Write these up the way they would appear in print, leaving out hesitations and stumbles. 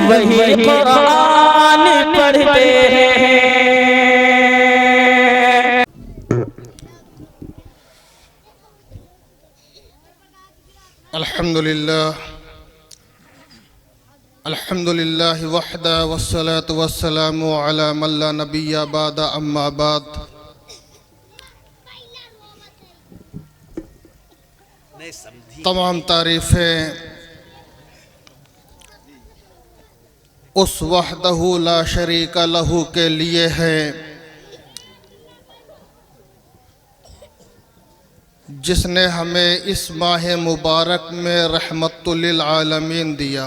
वही कुरान पढ़ते हैं। अल्हम्दुलिल्लाह वहदा वस्सलातु वस्सलामु अला मन ला नबिय्य बाद अम्मा बाद। तमाम तारीफ़ें उस वहदहू ला शरीका लहू के लिए है जिसने हमें इस माह मुबारक में रहमतुल लिल आलमीन दिया।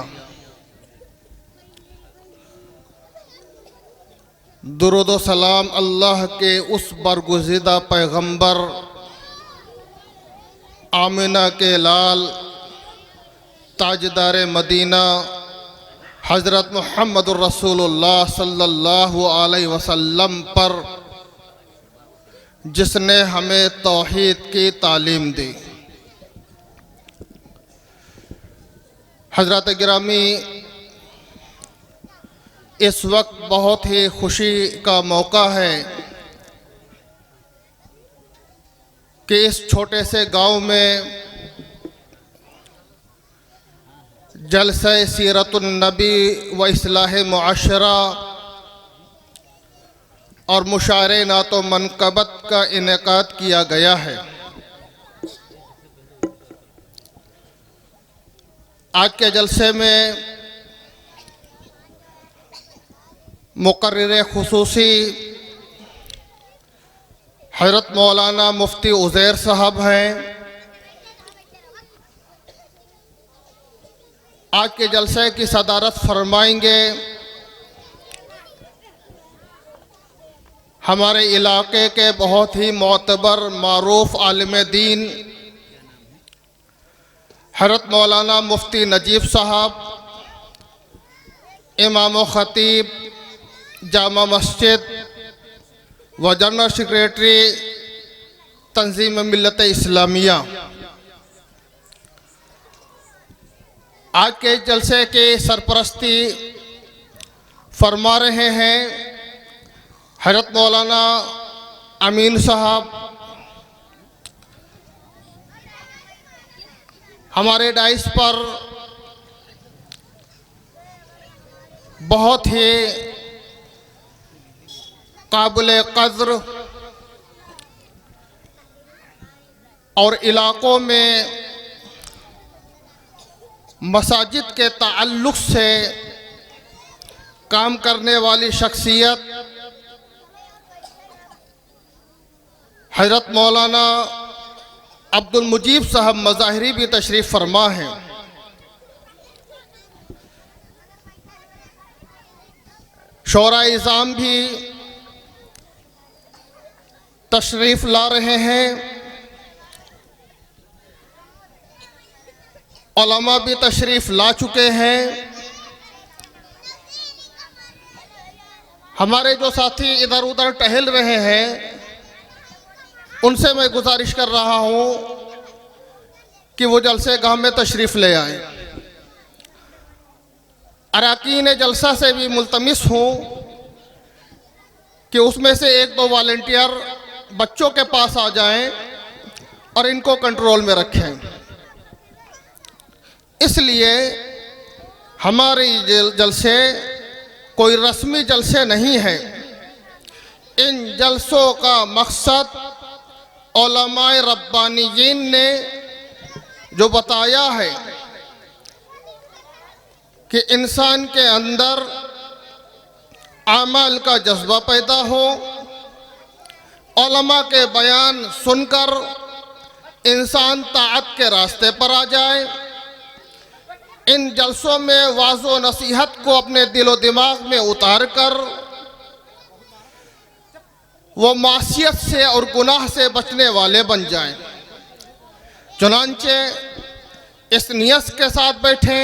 दुरूद व सलाम अल्लाह के उस बरगुज़िदा पैगंबर आमिना के लाल ताजदार मदीना हज़रत मुहम्मदुर रसूलुल्लाह सल्लल्लाहु अलैहि वसल्लम पर जिसने हमें तौहीद की तालीम दी। हज़रत गिरामी, इस वक्त बहुत ही खुशी का मौका है कि इस छोटे से गांव में जलसा सीरतुन नबी व इस्लाह मुआशरा और मुशारे नातो मनकबत का इनेकाद किया गया है। आज के जलसे में मुकर्रिर खुसूसी हज़रत मौलाना मुफ्ती उज़ैर साहब हैं। आज के जलसे की सदारत फरमाएंगे हमारे इलाके के बहुत ही मोतबर मारूफ आलिम दीन हज़रत मौलाना मुफ्ती नजीब साहब, इमाम व ख़तीब जामा मस्जिद व जनरल सेक्रेटरी तंजीम मिल्लत इस्लामिया। आज के जलसे के सरपरस्ती फरमा रहे हैं हज़रत मौलाना अमीन साहब। हमारे डाइस पर बहुत ही काबिल क़द्र और इलाक़ों में मसाजिद के ताल्लुक़ से काम करने वाली शख्सियत हज़रत मौलाना अब्दुल मुजीब साहब मज़ाहिरी भी तशरीफ़ फरमा हैं। शोरा इज़ाम भी तशरीफ़ ला रहे हैं, उलमा भी तशरीफ़ ला चुके हैं। हमारे जो साथी इधर उधर टहल रहे हैं उनसे मैं गुजारिश कर रहा हूँ कि वो जलसे गाह में तशरीफ़ ले आए। अरकान जलसा से भी मुल्तमिस हूँ कि उसमें से एक दो वॉलंटियर बच्चों के पास आ जाएं और इनको कंट्रोल में रखें। इसलिए हमारे जलसे कोई रस्मी जलसे नहीं है। इन जलसों का मकसद उलमाए रब्बानियीन ने जो बताया है कि इंसान के अंदर आमाल का जज्बा पैदा हो, उलमा के बयान सुनकर इंसान ताअत के रास्ते पर आ जाए। इन जलसों में वाज़ो नसीहत को अपने दिलो दिमाग में उतार कर वो मासियत से और गुनाह से बचने वाले बन जाएं। चुनांचे इस नियत के साथ बैठें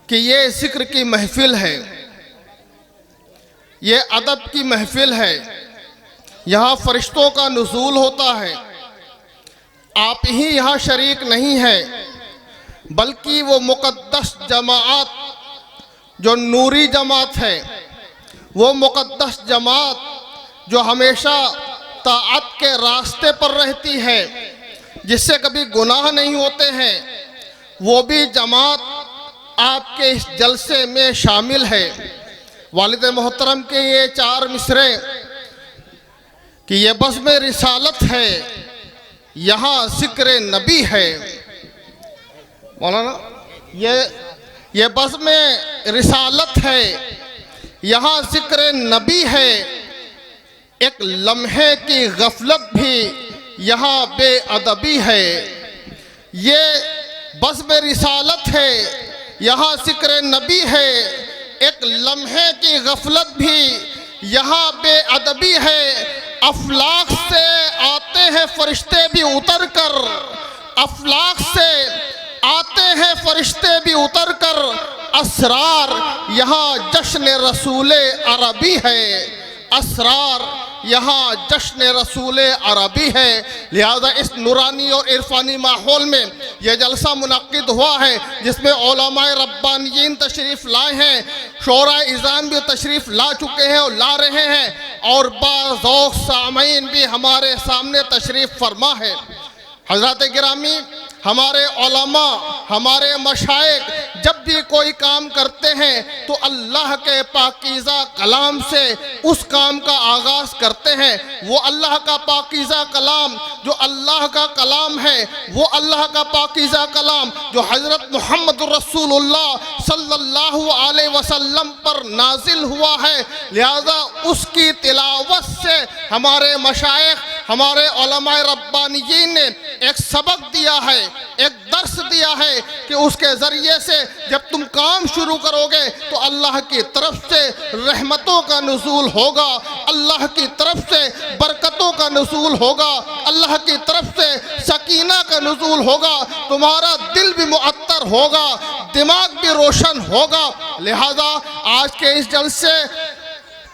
कि ये ज़िक्र की महफिल है, ये अदब की महफिल है, यहाँ फरिश्तों का नुज़ूल होता है। आप ही यहाँ शरीक नहीं है बल्कि वो मुक़द्दस जमाअत जो नूरी जमात है, वो मुक़द्दस जमात जो हमेशा ताअत के रास्ते पर रहती है, जिससे कभी गुनाह नहीं होते हैं, वो भी जमात आपके इस जलसे में शामिल है। वालिद मोहतरम के ये 4 मिसरे कि ये बज़्म रिसालत है, यहाँ ज़िक्र नबी है। मौलाना, ये बज़्म रिसालत है, यहाँ ज़िक्र नबी है। एक लम्हे की गफलत भी यहाँ बेअदबी है। ये बज़्म रिसालत है, यहाँ ज़िक्र नबी है। एक लम्हे की गफलत भी यहाँ बेअदबी है। अफलाक से आते हैं फरिश्ते भी उतर कर, अफलाक से आते हैं फरिश्ते भी उतर कर। असरार यहाँ जश्न रसूल अरबी है, असरार यहाँ जश्न रसूल अरबी है। लिहाजा इस नूरानी और इरफानी माहौल में यह जलसा मुनक्किद हुआ है, जिसमें उलमाए रब्बानियीन तशरीफ़ लाए हैं, शोरा इज़ाम भी तशरीफ़ ला चुके हैं और ला रहे हैं, और बाज़ौक़ सामीन भी हमारे सामने तशरीफ़ फरमा है। हज़रात गिरामी, हमारे उलमा, हमारे मशाइख जब भी कोई काम करते हैं तो अल्लाह के पाकीज़ा कलाम से उस काम का आगाज़ करते हैं। वो अल्लाह का पाकीज़ा कलाम जो अल्लाह का कलाम है, वो अल्लाह का पाकीज़ा कलाम जो हज़रत मुहम्मद रसूलुल्लाह सल्लल्लाहु अलैहि वसल्लम पर नाजिल हुआ है। लिहाजा उसकी तिलावत से हमारे मशाइख, हमारे उलमाए रब्बानियीन ने एक सबक दिया है, एक दर्स दिया है कि उसके ज़रिए से जब तुम काम शुरू करोगे तो अल्लाह की तरफ से रहमतों का नुज़ूल होगा, अल्लाह की तरफ से बरकतों का नुज़ूल होगा, अल्लाह की तरफ से सकीना का नुज़ूल होगा। तुम्हारा दिल भी मुअत्तर होगा, दिमाग भी रोशन होगा। लिहाजा आज के इस जलसे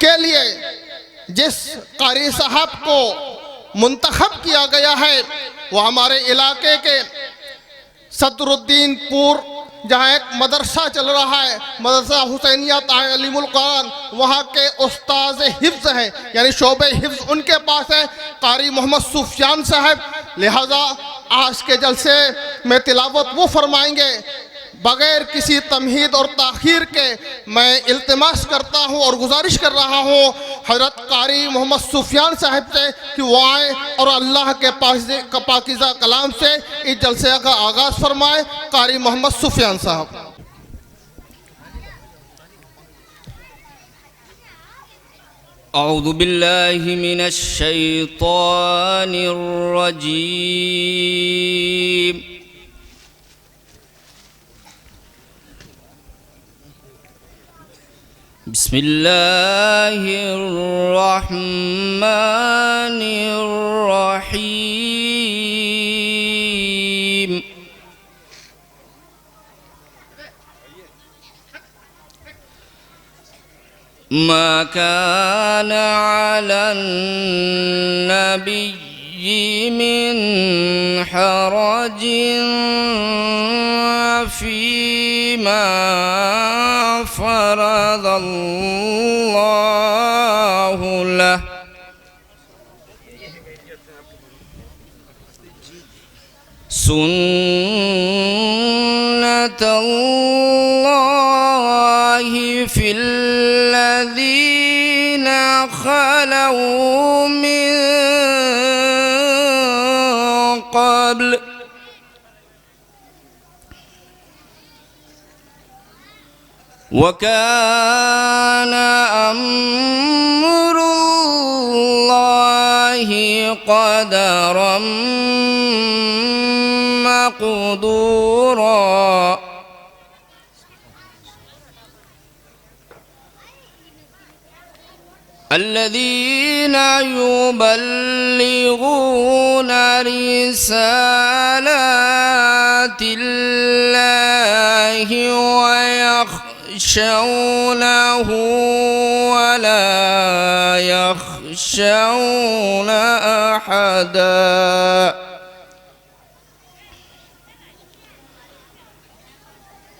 के लिए जिस कारी साहब को मुंतखब किया गया है, वो हमारे इलाके के सदरुद्दीनपुर, जहाँ एक मदरसा चल रहा है, मदरसा हुसैनिया तालीमुल कुरान, वहाँ के उस्ताद हिफ्ज़ हैं, यानी शोबे हिफ्ज़ उनके पास है, कारी मोहम्मद सुफियान साहब। लिहाजा आज के जलसे में तिलावत वो फरमाएंगे। बग़ैर किसी तमहीद और ताख़ीर के मैं इल्तिमास करता हूँ और गुजारिश कर रहा हूँ हज़रत कारी मोहम्मद सुफियान साहब से कि वो आए और अल्लाह के पाकीज़ा कलाम से इस जलसे का आगाज़ फरमाए। कारी मोहम्मद सुफियान साहब। अऊज़ु बिल्लाहि मिनश शैतानिर रजीम। बिस्मिल्लाहिर्रहमानिर्रहीम। मा काना अलन नबिय्यि मिन हरजिन फीमा फ़रज़ल्लाहु लहु सुन्नतल्लाहि फ़िल्लज़ीना ख़लौ मिन क़ब्ल वकान अम्रुल्लाहि क़दरम मक़दूरा। अल्लज़ीना युबल्लिगूना रिसालातिल्लाहि व यख़शौनहु व ला यख़शौना अहदा।